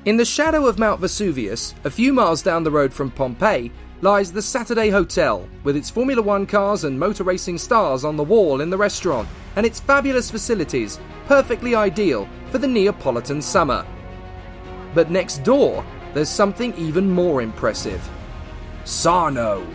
In the shadow of Mount Vesuvius, a few miles down the road from Pompeii, lies the Saturday Hotel, with its Formula One cars and motor racing stars on the wall in the restaurant, and its fabulous facilities, perfectly ideal for the Neapolitan summer. But next door, there's something even more impressive. Sarno.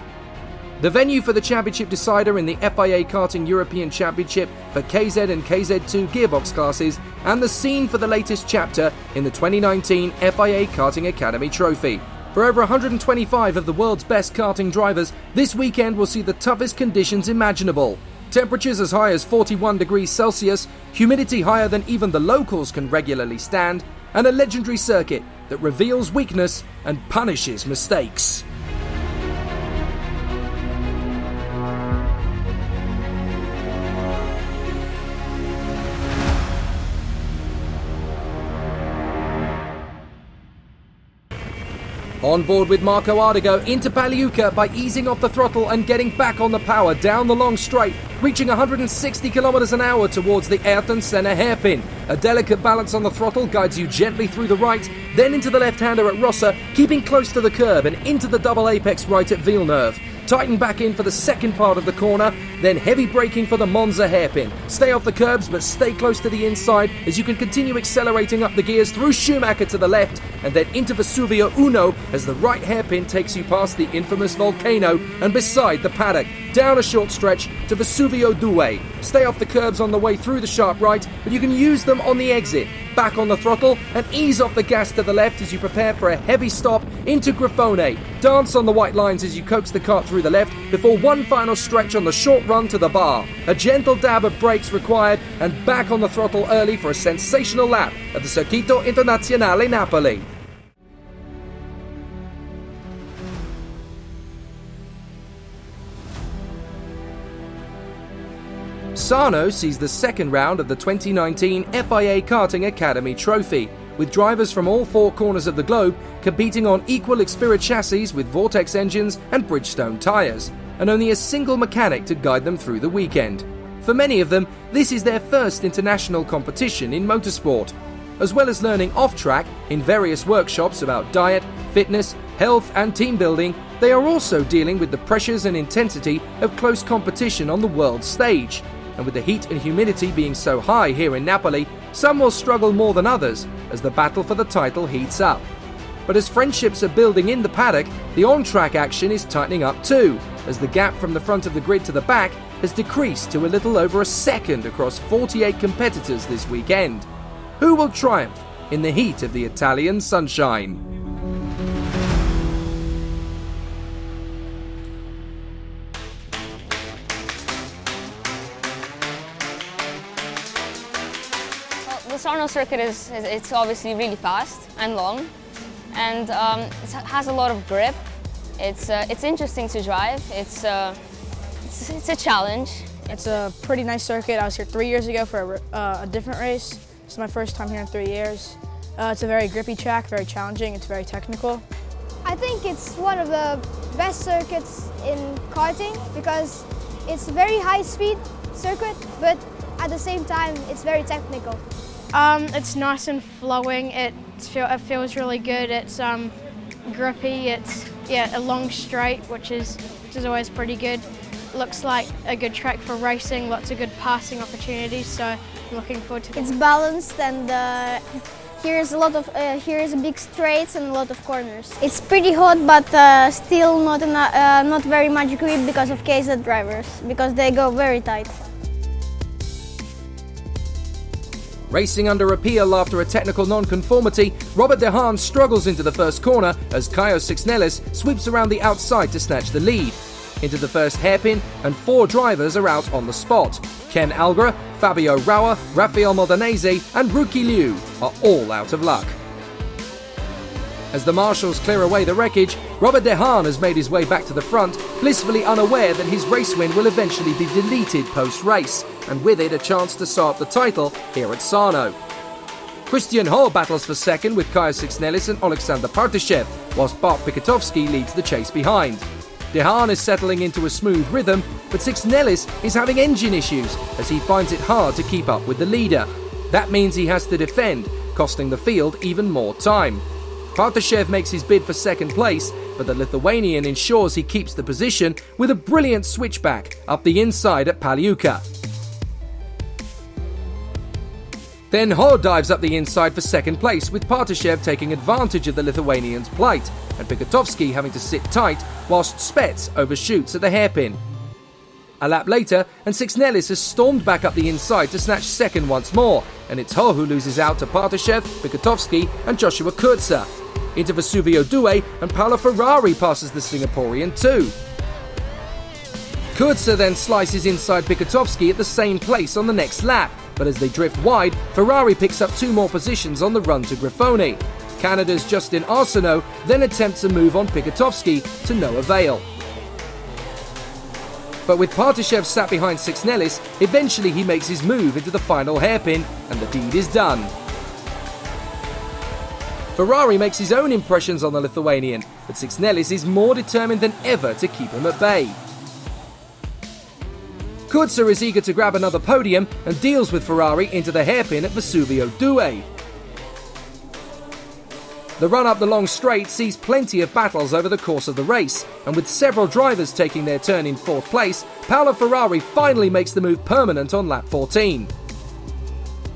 The venue for the championship decider in the FIA Karting European Championship for KZ and KZ2 gearbox classes, and the scene for the latest chapter in the 2019 FIA Karting Academy Trophy. For over 125 of the world's best karting drivers, this weekend will see the toughest conditions imaginable. Temperatures as high as 41 degrees Celsius, humidity higher than even the locals can regularly stand, and a legendary circuit that reveals weakness and punishes mistakes. On board with Marco Ardigo into Pagliuca by easing off the throttle and getting back on the power down the long straight, reaching 160 km an hour towards the Ayrton Senna hairpin. A delicate balance on the throttle guides you gently through the right, then into the left-hander at Rossa, keeping close to the curb and into the double apex right at Villeneuve. Tighten back in for the second part of the corner, then heavy braking for the Monza hairpin. Stay off the curbs but stay close to the inside as you can continue accelerating up the gears through Schumacher to the left and then into Vesuvio Uno as the right hairpin takes you past the infamous volcano and beside the paddock. Down a short stretch to Vesuvio Due. Stay off the curbs on the way through the sharp right, but you can use them on the exit. Back on the throttle and ease off the gas to the left as you prepare for a heavy stop into Grifone. Dance on the white lines as you coax the kart through the left before one final stretch on the short run to the bar. A gentle dab of brakes required and back on the throttle early for a sensational lap at the Circuito Internazionale Napoli. Sarno sees the second round of the 2019 FIA Karting Academy Trophy, with drivers from all four corners of the globe competing on equal Xperia chassis with Vortex engines and Bridgestone tyres, and only a single mechanic to guide them through the weekend. For many of them, this is their first international competition in motorsport. As well as learning off-track in various workshops about diet, fitness, health and team building, they are also dealing with the pressures and intensity of close competition on the world stage. And with the heat and humidity being so high here in Napoli, some will struggle more than others as the battle for the title heats up. But as friendships are building in the paddock, the on-track action is tightening up too, as the gap from the front of the grid to the back has decreased to a little over a second across 48 competitors this weekend. Who will triumph in the heat of the Italian sunshine? The Sarno circuit it's obviously really fast and long, and it has a lot of grip. It's interesting to drive. It's a challenge. It's a pretty nice circuit. I was here 3 years ago for a different race. It's my first time here in 3 years. It's a very grippy track, very challenging. It's very technical. I think it's one of the best circuits in karting because it's a very high-speed circuit, but at the same time, it's very technical. It's nice and flowing. It feels really good. It's grippy. It's a long straight, which is always pretty good. Looks like a good track for racing. Lots of good passing opportunities. So I'm looking forward to it. It's balanced, and here's a big straights and a lot of corners. It's pretty hot, but still not very much grip because of KZ drivers, because they go very tight. Racing under appeal after a technical non-conformity, Robert De Haan struggles into the first corner as Caio Sixnelis sweeps around the outside to snatch the lead. Into the first hairpin, and 4 drivers are out on the spot. Ken Algra, Fabio Rauer, Rafael Modanese and Ruki Liu are all out of luck. As the marshals clear away the wreckage, Robert De Haan has made his way back to the front, blissfully unaware that his race win will eventually be deleted post-race, and with it a chance to sew up the title here at Sarno. Christian Ho battles for second with Caio Sixnelis and Alexander Partyshev, whilst Bart Piketowski leads the chase behind. De Haan is settling into a smooth rhythm, but Sixnelis is having engine issues as he finds it hard to keep up with the leader. That means he has to defend, costing the field even more time. Partashev makes his bid for second place, but the Lithuanian ensures he keeps the position with a brilliant switchback up the inside at Palyuka. Then Ho dives up the inside for second place, with Partashev taking advantage of the Lithuanian's plight, and Pikotowski having to sit tight whilst Spets overshoots at the hairpin. A lap later, and Sixnelis has stormed back up the inside to snatch second once more, and it's Ho who loses out to Partashev, Pikotowski and Joshua Kurza. Into Vesuvio Due, and Paolo Ferrari passes the Singaporean too. Kurza then slices inside Pikotowski at the same place on the next lap, but as they drift wide, Ferrari picks up 2 more positions on the run to Grifoni. Canada's Justin Arsenault then attempts a move on Pikotowski to no avail. But with Partashev sat behind Sixnelis, eventually he makes his move into the final hairpin, and the deed is done. Ferrari makes his own impressions on the Lithuanian, but Sixnelis is more determined than ever to keep him at bay. Kurza is eager to grab another podium and deals with Ferrari into the hairpin at Vesuvio Due. The run up the long straight sees plenty of battles over the course of the race, and with several drivers taking their turn in 4th place, Paolo Ferrari finally makes the move permanent on lap 14.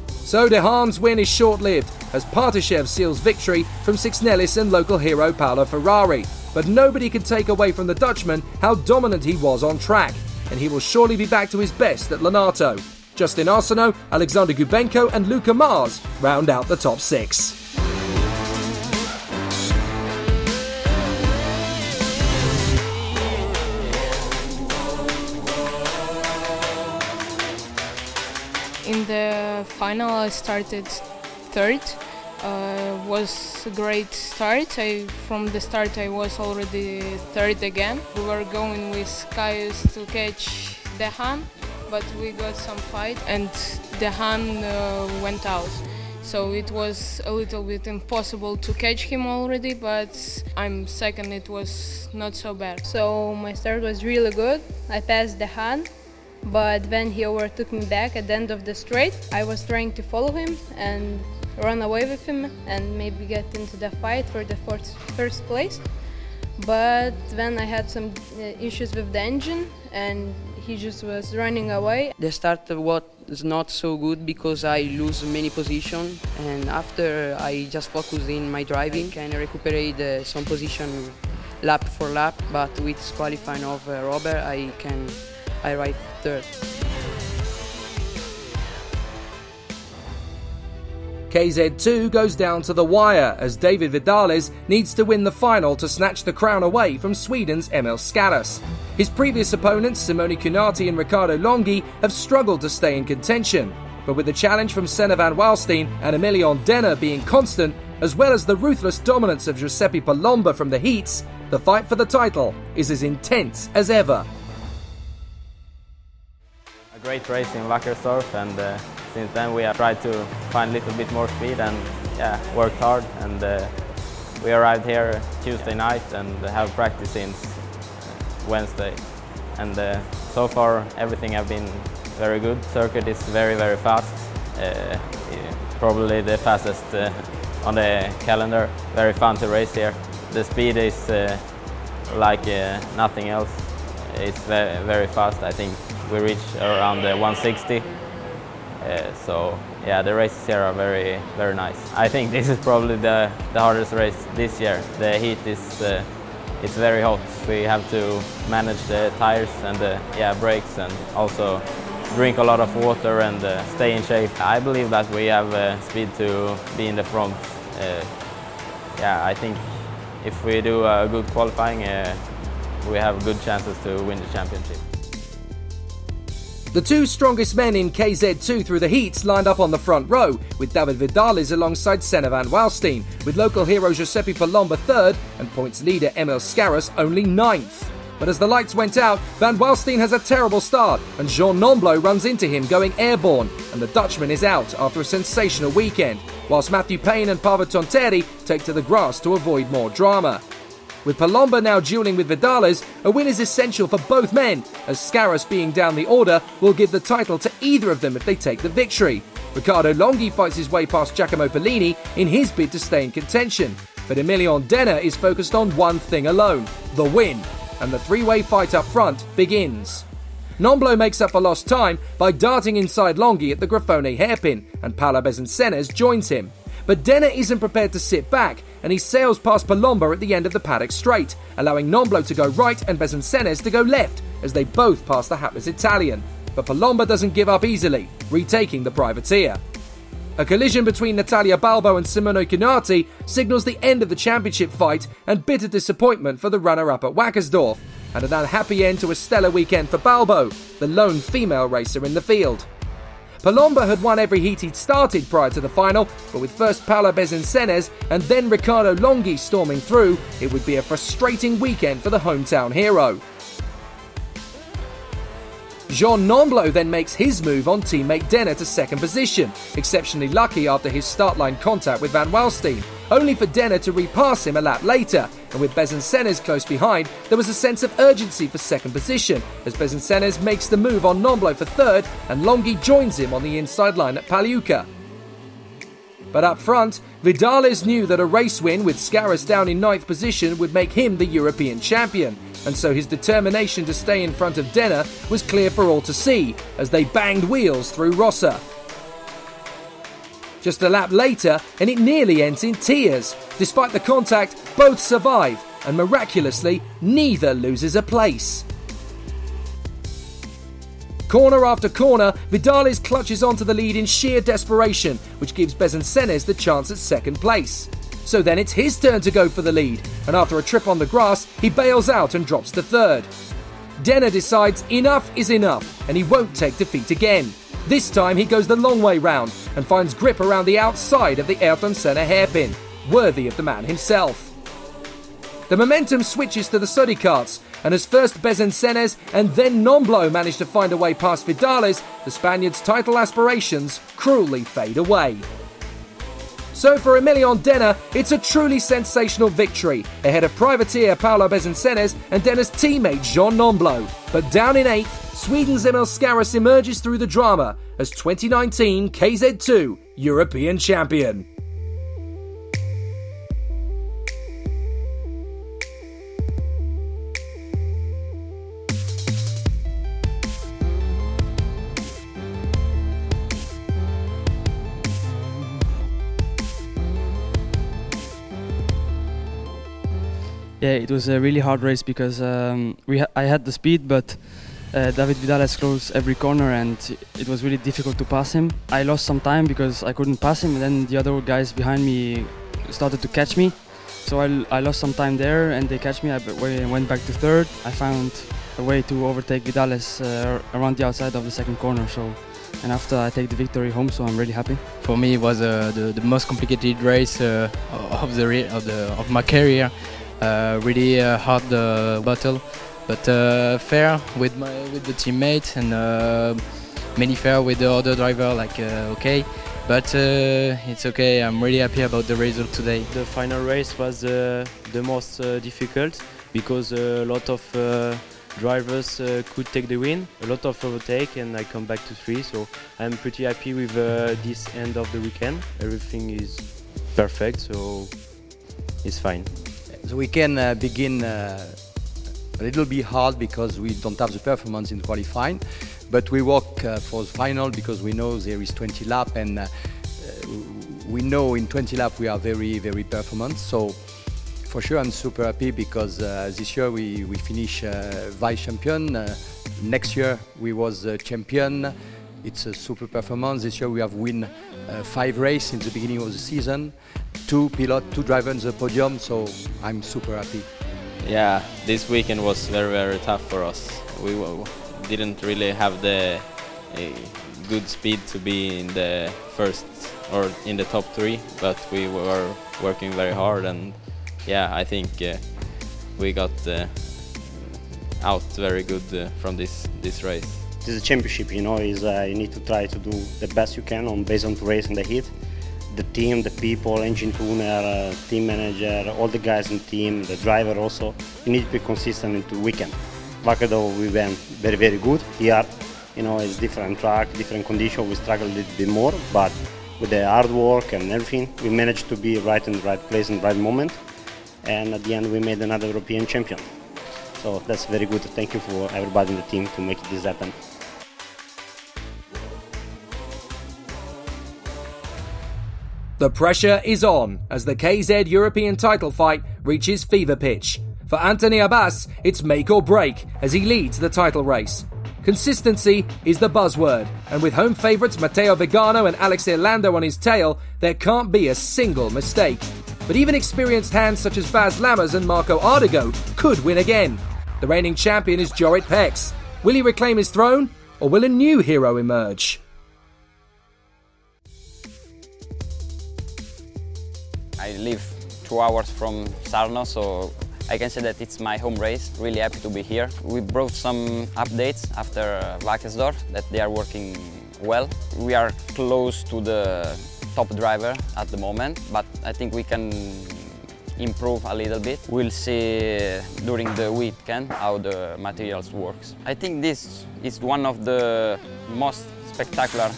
So De Haan's win is short-lived, as Partashev seals victory from Sixnelis and local hero Paolo Ferrari, but nobody can take away from the Dutchman how dominant he was on track, and he will surely be back to his best at Lonato. Justin Arsenault, Alexander Gubenko and Luca Mars round out the top 6. In the final I started 3rd. Was a great start. From the start I was already 3rd again. We were going with Caius to catch De Haan, but we got some fight and De Haan went out. So it was a little bit impossible to catch him already, but I'm 2nd, it was not so bad. So my start was really good. I passed De Haan, but when he overtook me back at the end of the straight, I was trying to follow him and run away with him and maybe get into the fight for the first place. But then I had some issues with the engine and he just was running away. The start was not so good because I lose many positions, and after I just focus in my driving, I can recuperate some position lap for lap, but with qualifying of Robert I arrive 3rd. KZ2 goes down to the wire as David Vidales needs to win the final to snatch the crown away from Sweden's Emil Scaras. His previous opponents, Simone Cunati and Riccardo Longhi, have struggled to stay in contention, but with the challenge from Senna van Waalstein and Emilion Denner being constant, as well as the ruthless dominance of Giuseppe Palomba from the heats, the fight for the title is as intense as ever. A great race in Wackersdorf, and since then we have tried to find a little bit more speed and worked hard, and we arrived here Tuesday night and have practiced since Wednesday, and so far everything has been very good. Circuit is very fast, probably the fastest on the calendar. Very fun to race here. The speed is like nothing else. It's very fast. I think we reach around 160. So yeah, the races here are very nice. I think this is probably the hardest race this year. The heat is it's very hot. We have to manage the tires and the brakes, and also drink a lot of water and stay in shape. I believe that we have speed to be in the front. I think if we do a good qualifying, we have good chances to win the championship. The 2 strongest men in KZ2 through the heats lined up on the front row, with David Vidales alongside Senna van Waalstein, with local hero Giuseppe Palomba 3rd and points leader Emil Scaras only 9th. But as the lights went out, van Waalstein has a terrible start, and Jean Nomblo runs into him going airborne, and the Dutchman is out after a sensational weekend, whilst Matthew Payne and Paavo Tonteri take to the grass to avoid more drama. With Palomba now duelling with Vidales, a win is essential for both men, as Scaras being down the order will give the title to either of them if they take the victory. Riccardo Longhi fights his way past Giacomo Pellini in his bid to stay in contention. But Emilion Denner is focused on one thing alone, the win, and the three-way fight up front begins. Nomblo makes up for lost time by darting inside Longhi at the Grifone hairpin, and Paolo Bezencenes joins him. But Denner isn't prepared to sit back, and he sails past Palomba at the end of the paddock straight, allowing Nomblo to go right and Bezencenes to go left, as they both pass the hapless Italian. But Palomba doesn't give up easily, retaking the privateer. A collision between Natalia Balbo and Simone Cunati signals the end of the championship fight and bitter disappointment for the runner-up at Wackersdorf, and an unhappy end to a stellar weekend for Balbo, the lone female racer in the field. Palomba had won every heat he'd started prior to the final, but with first Paolo Bezencenes and then Riccardo Longhi storming through, it would be a frustrating weekend for the hometown hero. Jean Nomblo then makes his move on teammate Denner to second position, exceptionally lucky after his start line contact with Van Waalstein, only for Denner to repass him a lap later, and with Bezencenes close behind, there was a sense of urgency for second position, as Bezencenes makes the move on Nomblo for third, and Longhi joins him on the inside line at Pagliuca. But up front, Vidales knew that a race win with Scaris down in ninth position would make him the European champion, and so his determination to stay in front of Denner was clear for all to see as they banged wheels through Rossa. Just a lap later, and it nearly ends in tears. Despite the contact, both survive, and miraculously, neither loses a place. Corner after corner, Vidales clutches onto the lead in sheer desperation, which gives Bezencenes the chance at second place. So then it's his turn to go for the lead, and after a trip on the grass, he bails out and drops to third. Denner decides enough is enough, and he won't take defeat again. This time he goes the long way round and finds grip around the outside of the Ayrton Senna hairpin, worthy of the man himself. The momentum switches to the Sodi karts, and as first Bezencenes and then Nomblo manage to find a way past Vidales, the Spaniard's title aspirations cruelly fade away. So for Emilion Denner, it's a truly sensational victory, ahead of privateer Paolo Bezencenes and Denner's teammate Jean Nomblo. But down in 8th, Sweden's Emil Scaris emerges through the drama as 2019 KZ2 European champion. Yeah, it was a really hard race because I had the speed, but David Vidales closed every corner and it was really difficult to pass him. I lost some time because I couldn't pass him, and then the other guys behind me started to catch me. So I lost some time there and they catch me. I went back to third. I found a way to overtake Vidales around the outside of the second corner. And after I take the victory home, so I'm really happy. For me, it was the most complicated race of my career. Really hard battle, but fair with the teammates and many fair with the other driver. Okay, but it's okay. I'm really happy about the result today. The final race was the most difficult because a lot of drivers could take the win, a lot of overtake, and I come back to 3. So I'm pretty happy with this end of the weekend. Everything is perfect, so it's fine. The weekend begin a little bit hard because we don't have the performance in qualifying, but we work for the final because we know there is 20 laps, and we know in 20 laps we are very, very performant. So for sure I'm super happy because this year we finish vice champion. Next year we was champion. It's a super performance. This year we have win 5 races in the beginning of the season, 2 drivers on the podium, so I'm super happy. Yeah, this weekend was very, very tough for us. We didn't really have the good speed to be in the first or in the top 3, but we were working very hard, and yeah, I think we got out very good from this race. This is a championship, you know, you need to try to do the best you can based on the race and the heat. The team, the people, engine tuner, team manager, all the guys in the team, the driver also, you need to be consistent into the weekend. Wackersdorf we went very, very good. Here, you know, it's different track, different condition, we struggle a little bit more, but with the hard work and everything, we managed to be right in the right place in the right moment. And at the end, we made another European champion. So that's very good. Thank you for everybody in the team to make this happen. The pressure is on as the KZ European title fight reaches fever pitch. For Anthony Abbas, it's make or break as he leads the title race. Consistency is the buzzword, and with home favourites Matteo Vigano and Alexei Lando on his tail, there can't be a single mistake. But even experienced hands such as Baz Lammers and Marco Ardigo could win again. The reigning champion is Jorrit Pex. Will he reclaim his throne, or will a new hero emerge? I live 2 hours from Sarno, so I can say that it's my home race. Really happy to be here. We brought some updates after Wackersdorf that they are working well. We are close to the top driver at the moment, but I think we can improve a little bit. We'll see during the weekend how the materials works. I think this is one of the most spectacular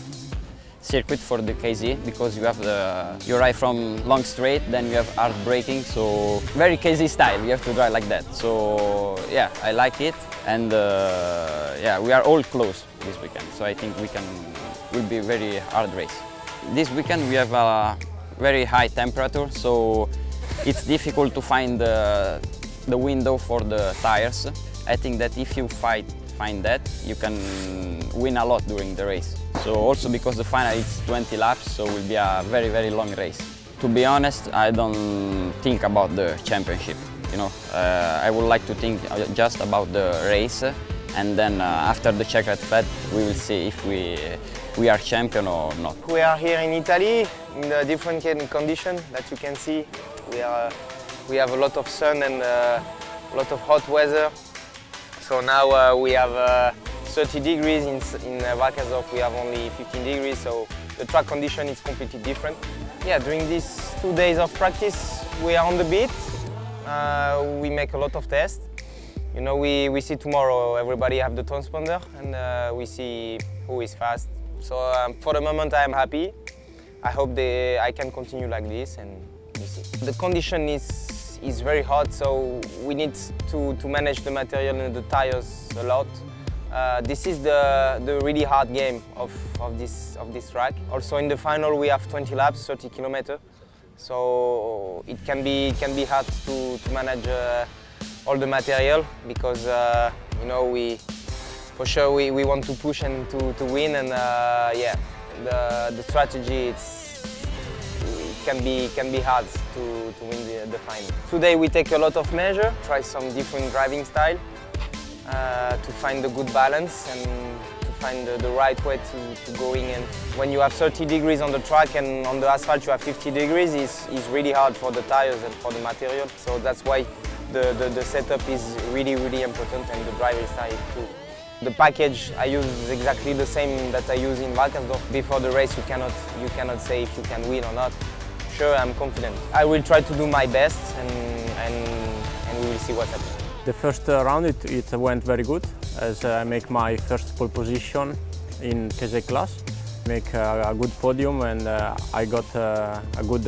circuit for the KZ, because you arrive from long straight, then you have hard braking, so very KZ style, you have to drive like that. So yeah, I like it, and yeah, we are all close this weekend, so I think will be a very hard race. This weekend we have a very high temperature, so it's difficult to find the window for the tires. I think that if you find that, you can win a lot during the race. So also because the final is 20 laps, so it will be a very, very long race. To be honest, I don't think about the championship. You know, I would like to think just about the race, and then after the checkered flag, we will see if we are champion or not. We are here in Italy in the different condition that you can see. We have a lot of sun and a lot of hot weather. So now we have 30 degrees in Wackersdorf, we have only 15 degrees, so the track condition is completely different. Yeah, during these 2 days of practice, we are on the beat. We make a lot of tests. You know, we see tomorrow everybody have the transponder, and we see who is fast. So for the moment, I am happy. I hope I can continue like this, and we see. The condition is very hot, so we need to manage the material and the tires a lot. This is the really hard game of this track. Also in the final we have 20 laps, 30 kilometers, so it can be hard to manage all the material, because you know, for sure we want to push and to win, and yeah, the strategy can be hard to win the final. Today we take a lot of measures, try some different driving style to find the good balance and to find the right way to go in. And when you have 30 degrees on the track and on the asphalt you have 50 degrees, it's really hard for the tires and for the material. So that's why the setup is really, really important, and the driving style too. The package I use is exactly the same that I use in Wackersdorf. Before the race you cannot say if you can win or not. Sure, I'm confident. I will try to do my best, and we will see what happens. The first round it went very good, as I make my first pole position in KZ class. Make a good podium, and I got a good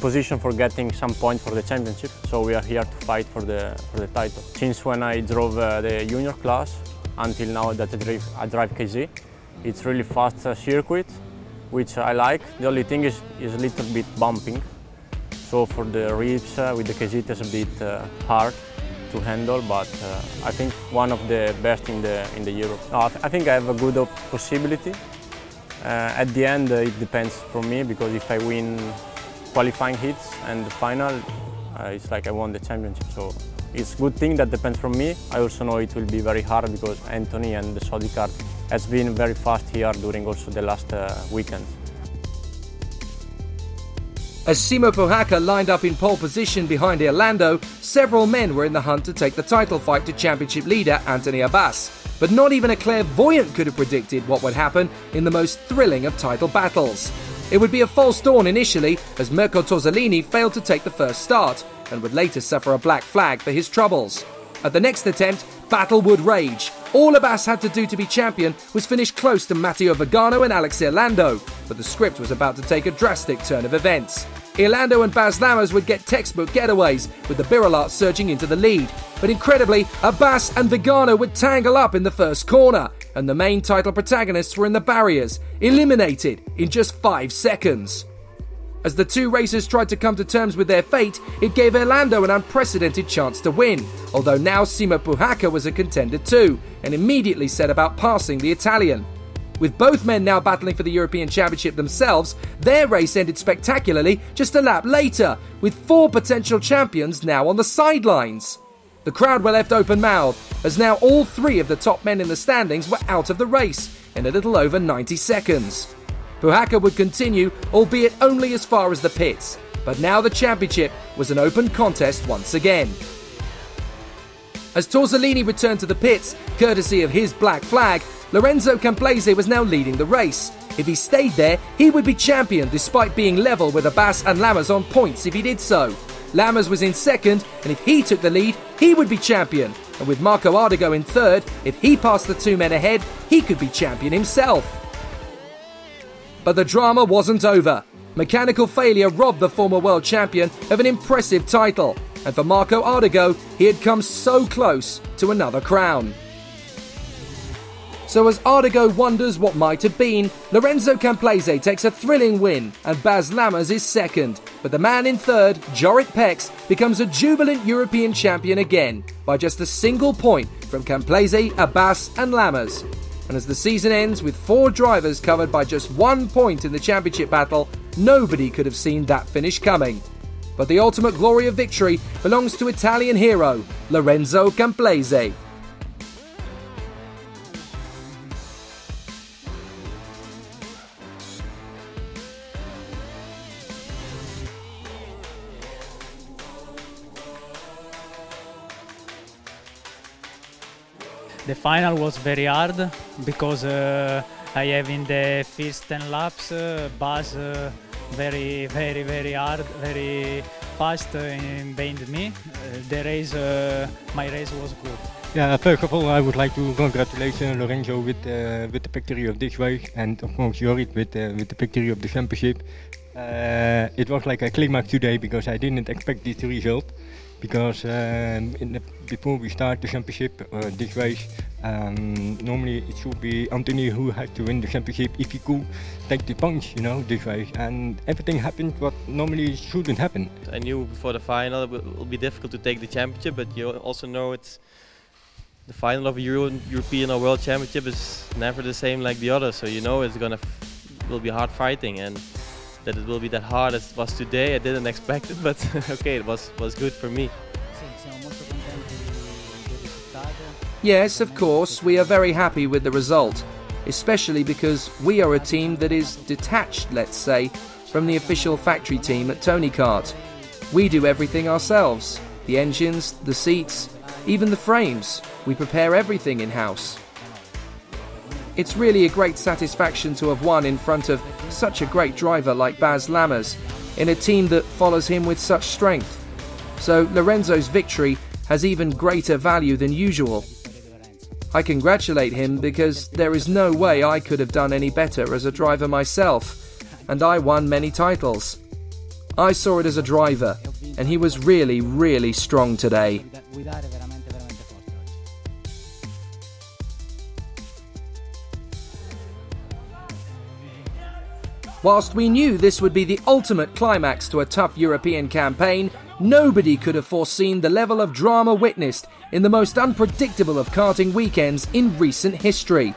position for getting some points for the championship. So we are here to fight for the title. Since when I drove the junior class until now that I drive KZ, it's really fast circuit, which I like. The only thing is a little bit bumping. So for the reefs with the KZ it's a bit hard to handle, but I think one of the best in the Europe. No, I think I have a good possibility. At the end it depends from me, because if I win qualifying hits and the final, it's like I won the championship. So it's a good thing that depends from me. I also know it will be very hard, because Anthony and the Saudi car has been very fast here during also the last weekend. As Simo Pohaka lined up in pole position behind Orlando, several men were in the hunt to take the title fight to championship leader Anthony Abbas. But not even a clairvoyant could have predicted what would happen in the most thrilling of title battles. It would be a false dawn initially, as Mirko Tozzolini failed to take the first start and would later suffer a black flag for his troubles. At the next attempt, battle would rage. All Abbas had to do to be champion was finish close to Matteo Vigano and Alexei Orlando, but the script was about to take a drastic turn of events. Orlando and Baz Lammers would get textbook getaways, with the Birolart surging into the lead. But incredibly, Abbas and Vigano would tangle up in the first corner, and the main title protagonists were in the barriers, eliminated in just 5 seconds. As the two racers tried to come to terms with their fate, it gave Orlando an unprecedented chance to win, although now Simo Puhaka was a contender too, and immediately set about passing the Italian. With both men now battling for the European Championship themselves, their race ended spectacularly just a lap later, with 4 potential champions now on the sidelines. The crowd were left open-mouthed, as now all 3 of the top men in the standings were out of the race in a little over 90 seconds. Puhaka would continue, albeit only as far as the pits, but now the championship was an open contest once again. As Torzolini returned to the pits, courtesy of his black flag, Lorenzo Camplese was now leading the race. If he stayed there, he would be champion despite being level with Abbas and Lammers on points if he did so. Lammers was in second, and if he took the lead, he would be champion. And with Marco Ardigo in third, if he passed the 2 men ahead, he could be champion himself. But the drama wasn't over. Mechanical failure robbed the former world champion of an impressive title. And for Marco Ardigo, he had come so close to another crown. So as Ardigo wonders what might have been, Lorenzo Camplese takes a thrilling win and Baz Lammers is second. But the man in third, Jorrit Pex, becomes a jubilant European champion again by just a single point from Camplese, Abbas and Lammers. And as the season ends with 4 drivers covered by just 1 point in the championship battle, nobody could have seen that finish coming. But the ultimate glory of victory belongs to Italian hero, Lorenzo Camplese. The final was very hard because I have in the first 10 laps Baz very hard, very fast behind me. My race was good. Yeah, first of all, I would like to congratulate Lorenzo with the victory of this race, and of course Jorrit with the victory of the championship. It was like a climax today because I didn't expect this result. Because before we start the championship, this race, normally it should be Anthony who has to win the championship if he could take the punch, this race. And everything happened what normally shouldn't happen. I knew before the final it will be difficult to take the championship, but you also know it's the final of a European or World Championship is never the same like the other. So it's will be hard fighting, and that it will be that hard as it was today, I didn't expect it, but okay, it was good for me. Yes, of course, we are very happy with the result, especially because we are a team that is detached, let's say, from the official factory team at Tony Kart. We do everything ourselves, the engines, the seats, even the frames. We prepare everything in-house. It's really a great satisfaction to have won in front of such a great driver like Baz Lammers, in a team that follows him with such strength. So Lorenzo's victory has even greater value than usual. I congratulate him because there is no way I could have done any better as a driver myself, and I won many titles. I saw it as a driver, and he was really strong today. Whilst we knew this would be the ultimate climax to a tough European campaign, nobody could have foreseen the level of drama witnessed in the most unpredictable of karting weekends in recent history.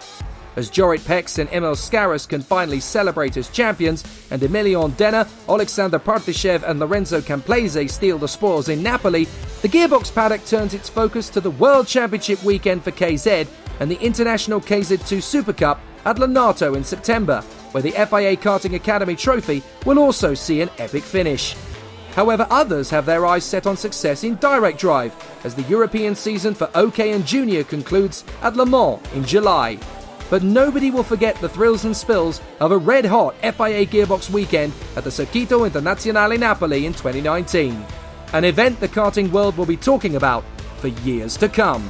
As Jorrit Pex and Emil Scaras can finally celebrate as champions, and Emilion Denner, Alexander Partyshev and Lorenzo Camplese steal the spoils in Napoli, the Gearbox paddock turns its focus to the World Championship weekend for KZ and the International KZ2 Super Cup at Lonato in September, where the FIA Karting Academy trophy will also see an epic finish. However, others have their eyes set on success in direct drive, as the European season for OK and Junior concludes at Le Mans in July. But nobody will forget the thrills and spills of a red-hot FIA Gearbox weekend at the Circuito Internazionale Napoli in 2019. An event the karting world will be talking about for years to come.